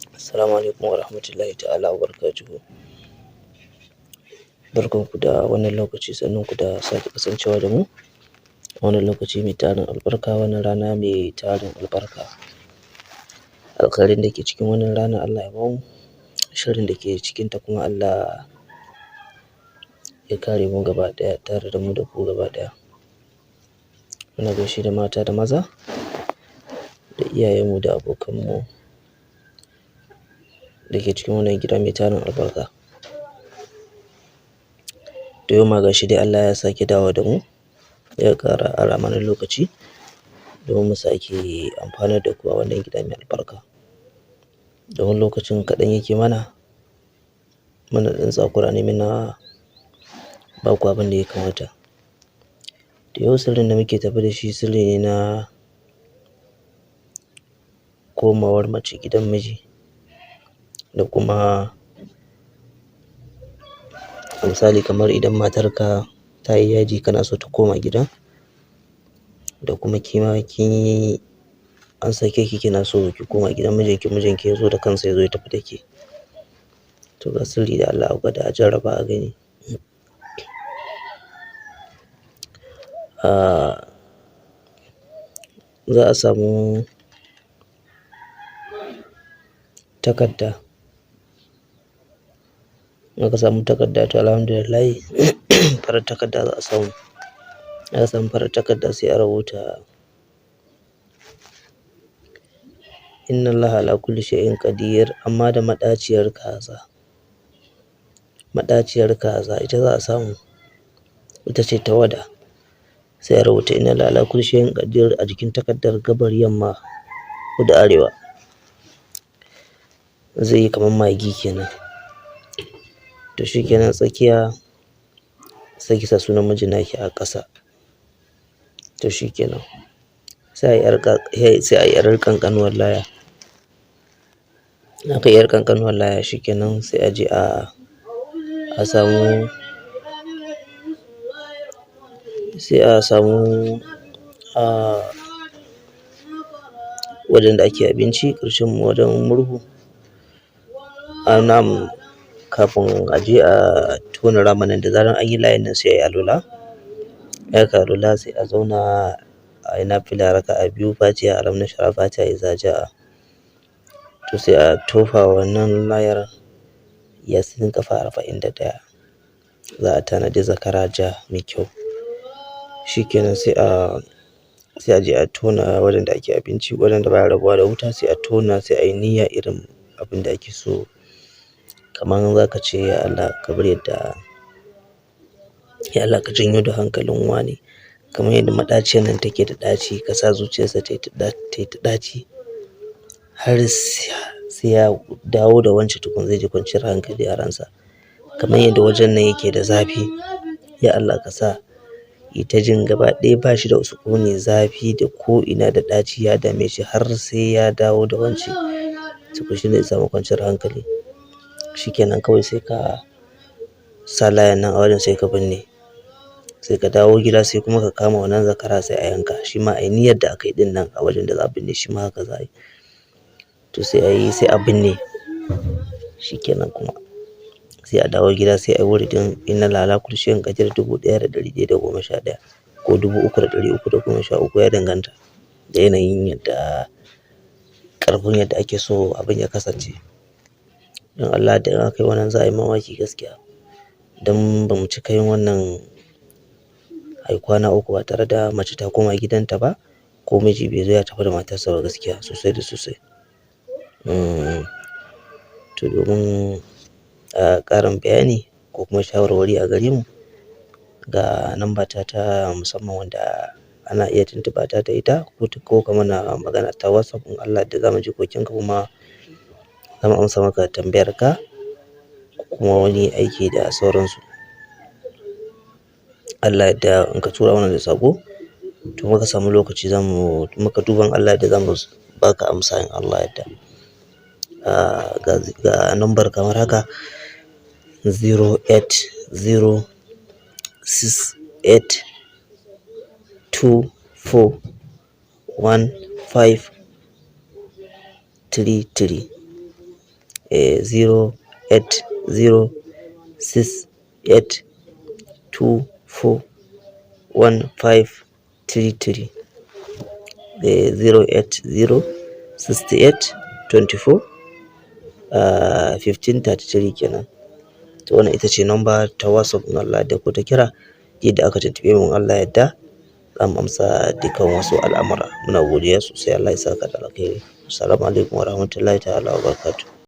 Assalamu alaikum wa rahmatullahi ta'ala wa barakatuhu. Barkanku da wannan lokaci, sannunku da sake kasancewa da mu wannan lokaci mai tarin albarka, wannan rana mai tarin albarka. Alkhairin da ke cikin wannan rana Allah ya bamu, sharrin da ke cikinta kuma Allah ya kare mu gaba ɗaya tare da mu da ku gaba ɗaya. Muna gaishe da mata da maza, da iyayenmu da abokanmu da ke cikin wannan gida mai tarin albarka. Da yau ma gashi dai Allah ya sake dawowa da mu, ya ƙara ara mana lokaci domin mu sake amfanar da ku a wannan gida mai albarka. Domin lokacin kaɗan yake mana, muna ɗan tsakura ne muna ba ku abin da ya kamata. Da yau sirrin da muke tafe da shi sirri ne na komawar mace gidan miji, da kuma misali kamar idan matarka ta yi yaji kana so ta koma gida, da kuma kima kin yi an sake ki kina so ki koma gidan mijinki, mijinki ya zo da kansa ya zo ya tafi da ke. To ga sirri da Allah a gwada a jarraba a gani. Za a samu takarda, in aka samu takarda to alhamdulillahi farar takarda za a samu. In aka samu farar takarda sai a rubuta inna Allaha ala kulli shay'in qadir, amma da maɗaciyar kaza. Maɗaciyar kaza ita za a samu, ita ce tawada. Sai a rubuta inna Allaha ala kulli shay'in qadir a jikin takardar gabar, yamma, kudu, arewa. Zai yi kamar magi kenan. To shi kenan tsakiya sai ki sa sunan mijin naki a ƙasa. To shi kenan. Sai a yi ƴar ƙanƙanuwar laya. In aka yi ƴar ƙanƙanuwar laya shi kenan sai a je a samu, sai a samu wajen da ake abinci, ƙarshen wajen murhu. Kafin a je a tona ramin nan, da zarar an yi layin nan sai a yi alwala. In aka yi alwala sai a zauna a yi nafila raka'a biyu, Fatiha, alam nashrah, Fatiha, iza ja'a. To sai a tofa wannan layar Yasin ƙafa 41. Za a tanadi zakara ja mai kyau. Shi kenan sai a je a tona wajen da ake abinci, wajen da baya rabuwa da wuta, sai a tona, sai a yi niyya irin abin da ake so. Kamar za ka ce ya Allah kamar yadda, ya Allah ka janyo da hankalin wane, kamar yadda maɗaciyar nan take da ɗaci, ka sa zuciyarsa ta yi ta ɗaci har sai ya dawo da wance tukun zai ji kwanciyar hankali a ransa. Kamar yadda wajen nan yake da zafi, ya Allah ka sa yi ta jin gaba ɗaya ba shi da sukuni, zafi da ko'ina da ɗaci ya dame shi har sai ya dawo da wance tukun shi zai samu kwanciyar hankali. Shi kenan kawai sai ka sa layan nan a wajen sai ka binne. Sai ka dawo gida sai kuma ka kama wannan zakara sai a yanka. Shi ma a yi niyyar da aka yi ɗin nan a wajen da za a binne shi ma haka za a yi. To sai a binne. Shi kenan kuma sai a dawo gida sai a yi wuridin inna Allaha ala kulli shay'in qadir 1111 ko 3313, ya danganta da yanayin yadda ƙarfin yadda ake so abin ya kasance. Don Allah da in aka yi wannan za a yi mamaki gaskiya. Don ba mu cika yin wannan ai kwana uku ba tare da mace ta koma gidanta ba, ko miji bai zo ya tafi da matarsa ba gaskiya sosai da sosai. To domin ƙarin bayani ko kuma shawarwari a gare mu, ga lambata ta musamman wanda ana iya tuntuɓa ta da ita, ko ka mana magana ta WhatsApp, in Allah ya yarda za mu ji kokenka kuma za mu amsa maka tambayar ka, kuma wani aiki da sauransu. Allah ya yarda in ka tura mana da saƙo to muka samu lokaci muka duba in Allah ya yarda za mu ba ka amsa in Allah ya yarda. Ga lambar kamar haka 08068241533. 08068241533, 0806824 kenan. To wannan ita ce namba ta WhatsApp in Allah yadda, ko ta kira yadda aka tuntuɓe mu in Allah yadda za mu amsa dukkan wasu al'amura. Muna godiya sosai, Allah ya saka da alkhairi. Assalamu alaikum wa rahmatullahi ta'ala wa barakatuh.